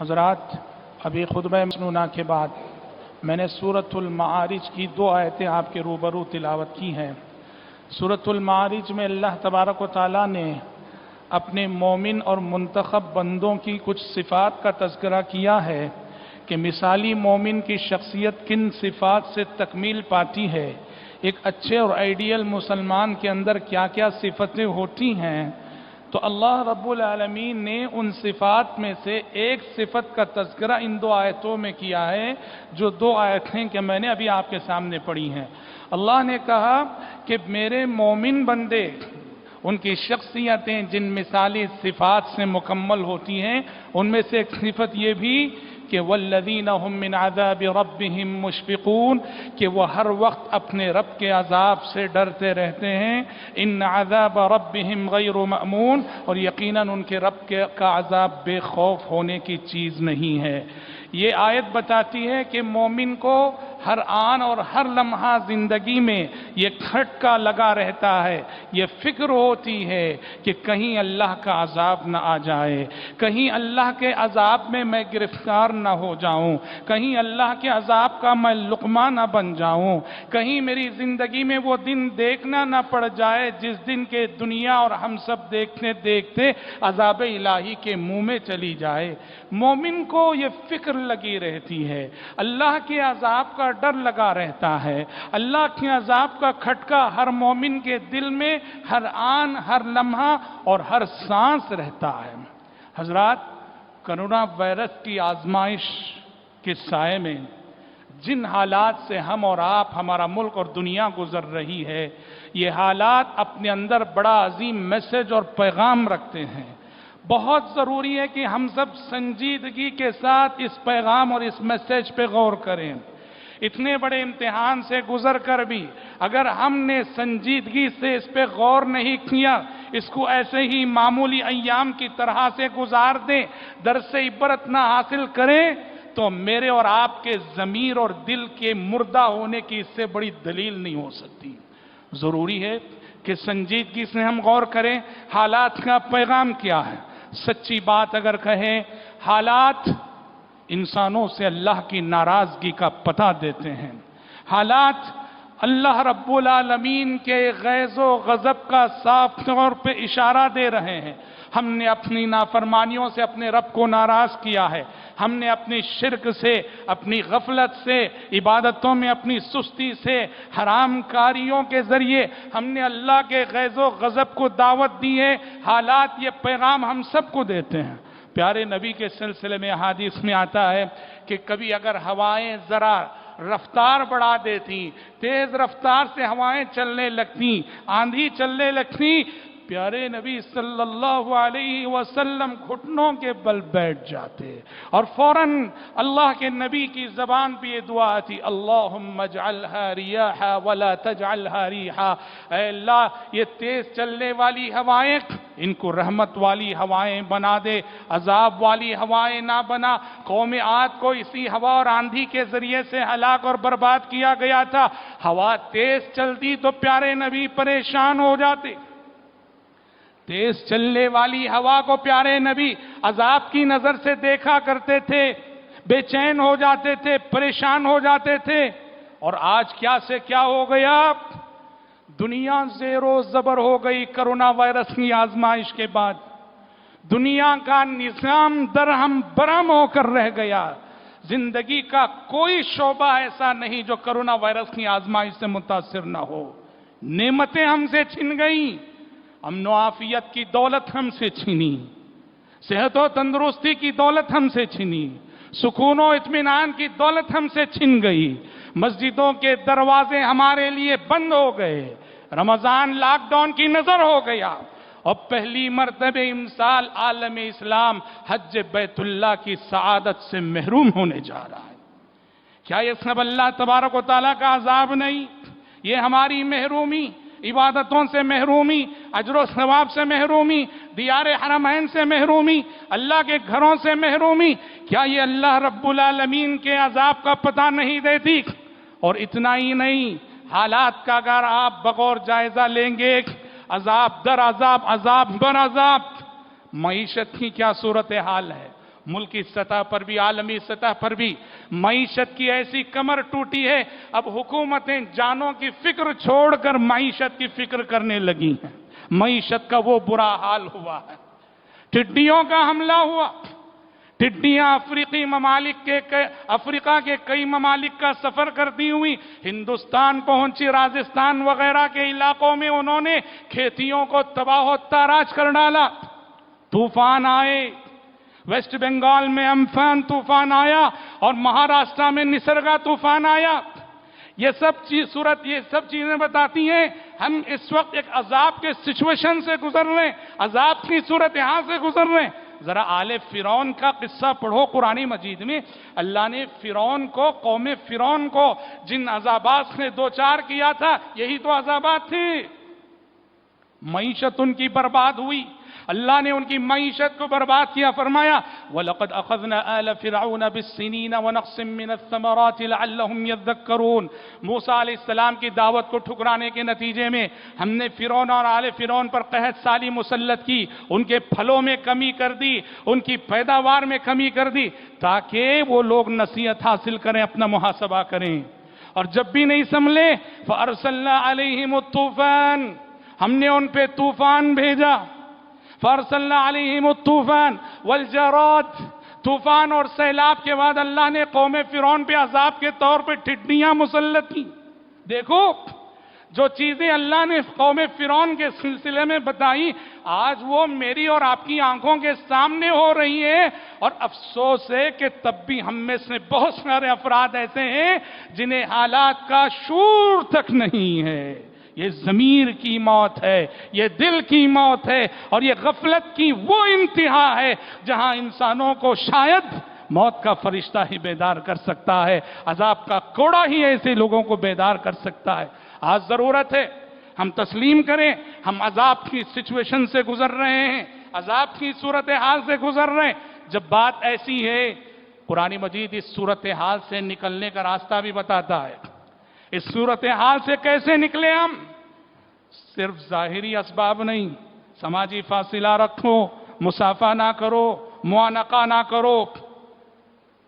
حضرات، ابھی خطبہ مسنونہ کے بعد میں نے سورۃ المعارج کی 2 آیتیں آپ کے روبرو تلاوت کی ہیں۔ سورۃ المعارج میں اللہ تبارک و تعالیٰ نے اپنے مومن اور منتخب بندوں کی کچھ صفات کا تذکرہ کیا ہے کہ مثالی مومن کی شخصیت کن صفات سے تکمیل پاتی ہے، ایک اچھے اور آئیڈیل مسلمان کے اندر کیا کیا صفتیں ہوتی ہیں۔ تو اللہ رب العالمین نے ان صفات میں سے ایک صفت کا تذکرہ ان 2 آیتوں میں کیا ہے، جو 2 آیتیں کہ میں نے ابھی آپ کے سامنے پڑھی ہیں۔ اللہ نے کہا کہ میرے مومن بندے، ان کی شخصیتیں جن مثالی صفات سے مکمل ہوتی ہیں، ان میں سے ایک صفت یہ بھی کہ والذین هم من عذاب ربهم مشفقون، کہ وہ ہر وقت اپنے رب کے عذاب سے ڈرتے رہتے ہیں۔ ان عذاب ربهم غیر مأمون، اور یقیناً ان کے رب کا عذاب بے خوف ہونے کی چیز نہیں ہے۔ یہ آیت بتاتی ہے کہ مومن کو ہر آن اور ہر لمحہ زندگی میں یہ کھٹکا لگا رہتا ہے، یہ فکر ہوتی ہے کہ کہیں اللہ کا عذاب نہ آ جائے، کہیں اللہ کے عذاب میں گرفتار نہ ہو جاؤں، کہیں اللہ کے عذاب کا میں لقمہ نہ بن جاؤں، کہیں میری زندگی میں وہ دن دیکھنا نہ پڑ جائے جس دن کے دنیا اور ہم سب دیکھتے دیکھتے عذاب الہی کے منہ میں چلی جائے۔ مومن کو یہ فکر لگی رہتی ہے، اللہ کے عذاب کا ڈر لگا رہتا ہے، اللہ کے عذاب کا کھٹکا ہر مومن کے دل میں ہر آن، ہر لمحہ اور ہر سانس رہتا ہے۔ حضرات، کرونا وائرس کی آزمائش کے سائے میں جن حالات سے ہم اور آپ، ہمارا ملک اور دنیا گزر رہی ہے، یہ حالات اپنے اندر بڑا عظیم میسج اور پیغام رکھتے ہیں۔ بہت ضروری ہے کہ ہم سب سنجیدگی کے ساتھ اس پیغام اور اس میسج پہ غور کریں۔ اتنے بڑے امتحان سے گزر کر بھی اگر ہم نے سنجیدگی سے اس پہ غور نہیں کیا، اس کو ایسے ہی معمولی ایام کی طرح سے گزار دیں، درس عبرت نہ حاصل کریں، تو میرے اور آپ کے ضمیر اور دل کے مردہ ہونے کی اس سے بڑی دلیل نہیں ہو سکتی۔ ضروری ہے کہ سنجیدگی سے ہم غور کریں حالات کا پیغام کیا ہے۔ سچی بات اگر کہیں، حالات انسانوں سے اللہ کی ناراضگی کا پتہ دیتے ہیں، حالات اللہ رب العالمین کے غیظ و غضب کا صاف طور پہ اشارہ دے رہے ہیں۔ ہم نے اپنی نافرمانیوں سے اپنے رب کو ناراض کیا ہے، ہم نے اپنی شرک سے، اپنی غفلت سے، عبادتوں میں اپنی سستی سے، حرام کاریوں کے ذریعے ہم نے اللہ کے غیظ و غضب کو دعوت دی ہے۔ حالات یہ پیغام ہم سب کو دیتے ہیں۔ پیارے نبی کے سلسلے میں حدیث میں آتا ہے کہ کبھی اگر ہوائیں ذرا رفتار بڑھا دیتی، تیز رفتار سے ہوائیں چلنے لگتی، آندھی چلنے لگتی، پیارے نبی صلی اللہ علیہ وسلم گھٹنوں کے بل بیٹھ جاتے، اور فوراً اللہ کے نبی کی زبان پہ یہ دعا تھی، اللہم اجعلها ریاحا ولا تجعلها ریحا، اے اللہ یہ تیز چلنے والی ہوائیں ان کو رحمت والی ہوائیں بنا دے، عذاب والی ہوائیں نہ بنا۔ قوم عاد کو اسی ہوا اور آندھی کے ذریعے سے ہلاک اور برباد کیا گیا تھا۔ ہوا تیز چلتی تو پیارے نبی پریشان ہو جاتے، تیز چلنے والی ہوا کو پیارے نبی عذاب کی نظر سے دیکھا کرتے تھے، بے چین ہو جاتے تھے، پریشان ہو جاتے تھے۔ اور آج کیا سے کیا ہو گیا، دنیا زیر و زبر ہو گئی کرونا وائرس کی آزمائش کے بعد۔ دنیا کا نظام درہم برہم ہو کر رہ گیا۔ زندگی کا کوئی شعبہ ایسا نہیں جو کرونا وائرس کی آزمائش سے متاثر نہ ہو۔ نعمتیں ہم سے چھن گئیں، امن و عافیت کی دولت ہم سے چھینی، صحت و تندرستی کی دولت ہم سے چھینی، سکون و اطمینان کی دولت ہم سے چھن گئی، مسجدوں کے دروازے ہمارے لیے بند ہو گئے، رمضان لاک ڈاؤن کی نظر ہو گیا، اور پہلی مرتبہ امسال عالم اسلام حج بیت اللہ کی سعادت سے محروم ہونے جا رہا ہے۔ کیا یہ سب اللہ تبارک و تعالیٰ کا عذاب نہیں؟ یہ ہماری محرومی، عبادتوں سے محرومی، اجر و ثواب سے محرومی، دیار حرمین سے محرومی، اللہ کے گھروں سے محرومی، کیا یہ اللہ رب العالمین کے عذاب کا پتہ نہیں دیتی؟ اور اتنا ہی نہیں، حالات کا اگر آپ بغور جائزہ لیں گے، عذاب در عذاب، عذاب بر عذاب، معیشت کی کیا صورتحال ہے، ملکی سطح پر بھی عالمی سطح پر بھی معیشت کی ایسی کمر ٹوٹی ہے، اب حکومتیں جانوں کی فکر چھوڑ کر معیشت کی فکر کرنے لگی ہیں۔ معیشت کا وہ برا حال ہوا ہے، ٹڈیوں کا حملہ ہوا، ٹڈیاں افریقہ کے کئی ممالک کا سفر کرتی ہوئی ہندوستان پہنچی، راجستھان وغیرہ کے علاقوں میں انہوں نے کھیتیوں کو تباہ و تاراج کر ڈالا۔ طوفان آئے، ویسٹ بنگال میں امفان طوفان آیا اور مہاراشٹر میں نسرگا طوفان آیا۔ یہ سب چیزیں بتاتی ہیں ہم اس وقت ایک عذاب کے سچویشن سے گزر رہے ہیں، عذاب کی صورتحال سے گزر رہے ہیں۔ ذرا آل فرعون کا قصہ پڑھو قرآن مجید میں، اللہ نے قوم فرعون کو جن عذابات سے دوچار کیا تھا یہی تو عذابات تھے۔ معیشت ان کی برباد ہوئی، اللہ نے ان کی معیشت کو برباد کیا، فرمایا وَلَقَدْ أَخَذْنَا آلَ فِرْعَوْنَ بِالسِّنِينَ وَنَقْصٍ مِّنَ الثَّمَرَاتِ لَعَلَّهُمْ يَذَّكَّرُونَ۔ موسیٰ علیہ السلام کی دعوت کو ٹھکرانے کے نتیجے میں ہم نے فرعون اور آل فرعون پر قحط سالی مسلط کی، ان کے پھلوں میں کمی کر دی، ان کی پیداوار میں کمی کر دی، تاکہ وہ لوگ نصیحت حاصل کریں، اپنا محاسبہ کریں۔ اور جب بھی نہیں سنبھلے فَأَرْسَلْنَا عَلَيْهِمُ الطُّوفَانَ، ہم نے ان پہ طوفان بھیجا۔ فَأَرْسَلْنَا عَلَيْهِمُ الطُّوفَانَ وَالْجَرَادَ، طوفان اور سیلاب کے بعد اللہ نے قوم فرعون پہ عذاب کے طور پہ ٹڈیاں مسلط کی۔ دیکھو جو چیزیں اللہ نے قوم فرعون کے سلسلے میں بتائی، آج وہ میری اور آپ کی آنکھوں کے سامنے ہو رہی ہے، اور افسوس ہے کہ تب بھی ہم میں سے بہت سارے افراد ایسے ہیں جنہیں حالات کا شعور تک نہیں ہے۔ یہ ضمیر کی موت ہے، یہ دل کی موت ہے، اور یہ غفلت کی وہ انتہا ہے جہاں انسانوں کو شاید موت کا فرشتہ ہی بیدار کر سکتا ہے، عذاب کا کوڑا ہی ایسے لوگوں کو بیدار کر سکتا ہے۔ آج ضرورت ہے ہم تسلیم کریں، ہم عذاب کی سچویشن سے گزر رہے ہیں، عذاب کی صورتحال سے گزر رہے ہیں۔ جب بات ایسی ہے، قرآن مجید اس صورتحال سے نکلنے کا راستہ بھی بتاتا ہے۔ اس صورتحال سے کیسے نکلے ہم؟ صرف ظاہری اسباب نہیں، سماجی فاصلہ رکھو، مصافحہ نہ کرو، معانقہ نہ کرو،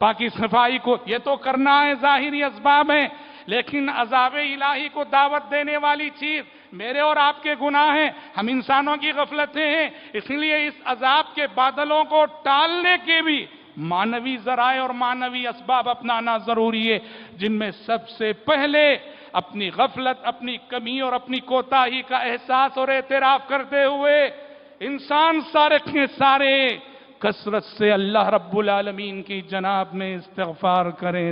پاکی صفائی کو، یہ تو کرنا ہے، ظاہری اسباب ہیں، لیکن عذاب الہی کو دعوت دینے والی چیز میرے اور آپ کے گناہ ہیں، ہم انسانوں کی غفلتیں ہیں، اس لیے اس عذاب کے بادلوں کو ٹالنے کے بھی معنوی ذرائع اور معنوی اسباب اپنانا ضروری ہے، جن میں سب سے پہلے اپنی غفلت، اپنی کمی اور اپنی کوتاہی کا احساس اور اعتراف کرتے ہوئے انسان سارے کے سارے کثرت سے اللہ رب العالمین کی جناب میں استغفار کریں۔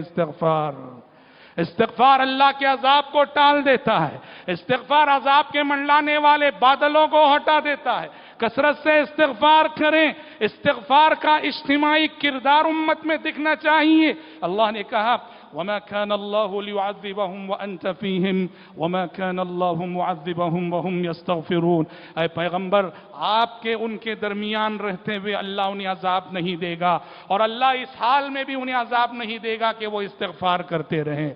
استغفار اللہ کے عذاب کو ٹال دیتا ہے، استغفار عذاب کے منڈلانے والے بادلوں کو ہٹا دیتا ہے۔ کثرت سے استغفار کریں، استغفار کا اجتماعی کردار امت میں دکھنا چاہیے۔ اللہ نے کہا وَمَا كَانَ اللَّهُ لِيُعَذِّبَهُمْ وَأَنْتَ فِيهِمْ وَمَا كَانَ اللَّهُ مُعَذِّبَهُمْ وَهُمْ يَسْتَغْفِرُونَ۔ اے پیغمبر، آپ کے ان کے درمیان رہتے ہوئے اللہ انہیں عذاب نہیں دے گا، اور اللہ اس حال میں بھی انہیں عذاب نہیں دے گا کہ وہ استغفار کرتے رہیں۔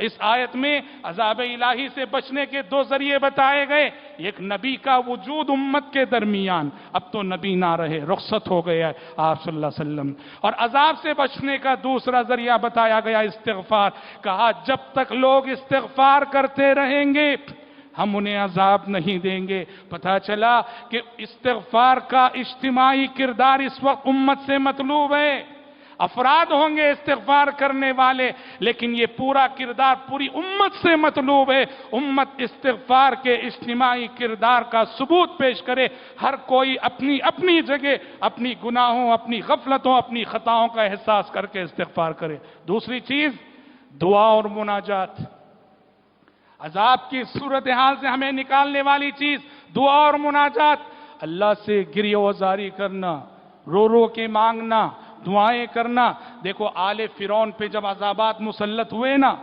اس آیت میں عذاب الہی سے بچنے کے دو ذریعے بتائے گئے، ایک نبی کا وجود امت کے درمیان، اب تو نبی نہ رہے، رخصت ہو گیا آپ صلی اللہ علیہ وسلم، اور عذاب سے بچنے کا دوسرا ذریعہ بتایا گیا استغفار۔ کہا جب تک لوگ استغفار کرتے رہیں گے ہم انہیں عذاب نہیں دیں گے۔ پتہ چلا کہ استغفار کا اجتماعی کردار اس وقت امت سے مطلوب ہے، افراد ہوں گے استغفار کرنے والے، لیکن یہ پورا کردار پوری امت سے مطلوب ہے۔ امت استغفار کے اجتماعی کردار کا ثبوت پیش کرے، ہر کوئی اپنی اپنی جگہ اپنی گناہوں، اپنی غفلتوں، اپنی خطاؤں کا احساس کر کے استغفار کرے۔ دوسری چیز دعا اور مناجات، عذاب کی صورتحال سے ہمیں نکالنے والی چیز دعا اور مناجات، اللہ سے گریہ وزاری کرنا، رو رو کے مانگنا، دعائیں کرنا۔ دیکھو آل فرعون پہ جب عذابات مسلط ہوئے نا،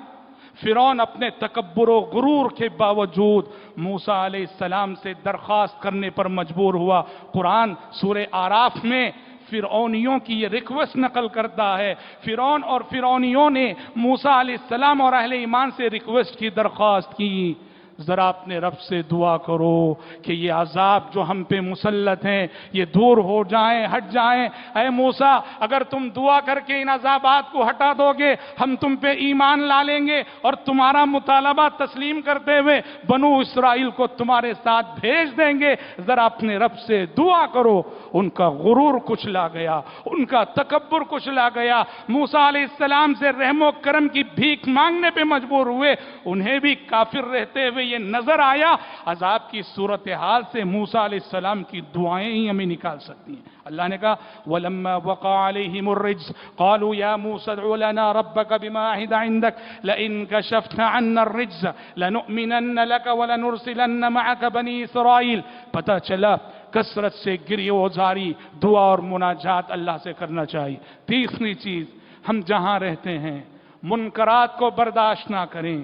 فرعون اپنے تکبر و غرور کے باوجود موسیٰ علیہ السلام سے درخواست کرنے پر مجبور ہوا۔ قرآن سورہ اعراف میں فرعونیوں کی یہ ریکویسٹ نقل کرتا ہے، فرعون اور فرعونیوں نے موسیٰ علیہ السلام اور اہل ایمان سے ریکویسٹ کی، درخواست کی، ذرا اپنے رب سے دعا کرو کہ یہ عذاب جو ہم پہ مسلط ہیں یہ دور ہو جائیں، ہٹ جائیں۔ اے موسیٰ، اگر تم دعا کر کے ان عذابات کو ہٹا دو گے ہم تم پہ ایمان لا لیں گے اور تمہارا مطالبہ تسلیم کرتے ہوئے بنو اسرائیل کو تمہارے ساتھ بھیج دیں گے۔ ذرا اپنے رب سے دعا کرو۔ ان کا غرور کچلا گیا، ان کا تکبر کچلا گیا، موسیٰ علیہ السلام سے رحم و کرم کی بھیک مانگنے پہ مجبور ہوئے۔ انہیں بھی کافر رہتے ہوئے یہ نظر آیا عذاب کی صورتحال سے موسیٰ علیہ السلام کی دعائیں ہی ہمیں نکال سکتی ہیں۔ اللہ نے کہا وَلَمَّا وَقَعَ عَلَيْهِمُ الرِّجْزُ قَالُوا يَا مُوسَى ادْعُ لَنَا رَبَّكَ بِمَا عَهِدَ عِندَكَ لَئِن كَشَفْتَ عَنَّا الرِّجْزَ لَنُؤْمِنَنَّ لَكَ وَلَنُرْسِلَنَّ مَعَكَ بَنِي إِسْرَائِيل۔ پتہ چلا کثرت سے گریہ وزاری، دعا اور مناجات اللہ سے کرنا چاہیے۔ تیسری چیز، ہم جہاں رہتے ہیں منکرات کو برداشت نہ کریں،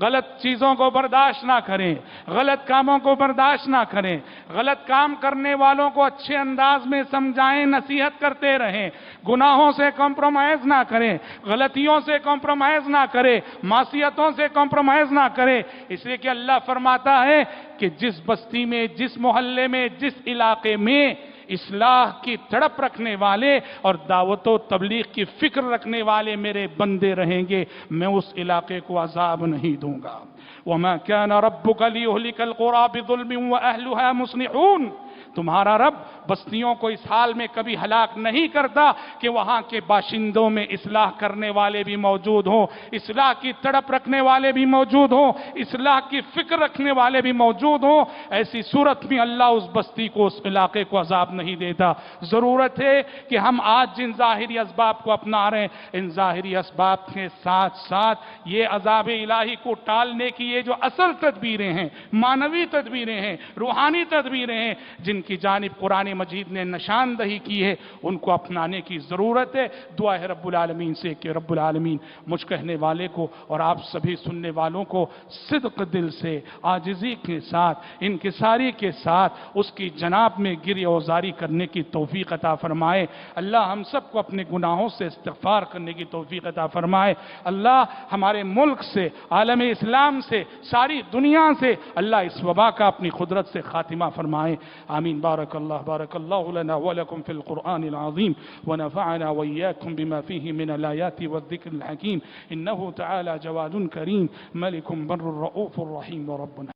غلط چیزوں کو برداشت نہ کریں، غلط کاموں کو برداشت نہ کریں، غلط کام کرنے والوں کو اچھے انداز میں سمجھائیں، نصیحت کرتے رہیں، گناہوں سے کمپرومائز نہ کریں، غلطیوں سے کمپرومائز نہ کریں، معصیتوں سے کمپرومائز نہ کریں، اس لیے کہ اللہ فرماتا ہے کہ جس بستی میں، جس محلے میں، جس علاقے میں اصلاح کی تڑپ رکھنے والے اور دعوت و تبلیغ کی فکر رکھنے والے میرے بندے رہیں گے میں اس علاقے کو عذاب نہیں دوں گا۔ وَمَا كَانَ رَبُّكَ لِيُهْلِكَ الْقُرَىٰ بِظُلْمٍ وَأَهْلُهَا مُصْلِحُونَ۔ تمہارا رب بستیوں کو اس حال میں کبھی ہلاک نہیں کرتا کہ وہاں کے باشندوں میں اصلاح کرنے والے بھی موجود ہوں، اصلاح کی تڑپ رکھنے والے بھی موجود ہوں، اصلاح کی فکر رکھنے والے بھی موجود ہوں۔ ایسی صورت میں اللہ اس بستی کو، اس علاقے کو عذاب نہیں دیتا۔ ضرورت ہے کہ ہم آج جن ظاہری اسباب کو اپنا رہے ہیں ان ظاہری اسباب کے ساتھ ساتھ یہ عذاب الہی کو ٹالنے کی یہ جو اصل تدبیریں ہیں، معنوی تدبیریں ہیں، روحانی تدبیریں ہیں جن کی جانب قرآن مجید نے نشاندہی کی ہے ان کو اپنانے کی ضرورت ہے۔ دعا ہے رب العالمین سے کہ رب العالمین مجھ کہنے والے کو اور آپ سبھی سننے والوں کو صدق دل سے، عاجزی کے ساتھ، انکساری کے ساتھ اس کی جناب میں گریہ وزاری کرنے کی توفیق عطا فرمائے۔ اللہ ہم سب کو اپنے گناہوں سے استغفار کرنے کی توفیق عطا فرمائے۔ اللہ ہمارے ملک سے، عالم اسلام سے، ساری دنیا سے اللہ اس وبا کا اپنی قدرت سے خاتمہ فرمائے۔ آمین۔ بارك الله لنا ولكم في القرآن العظيم ونفعنا وإياكم بما فيه من الآيات والذكر الحكيم إنه تعالى جواد كريم ملك بر رؤوف رحيم وربنا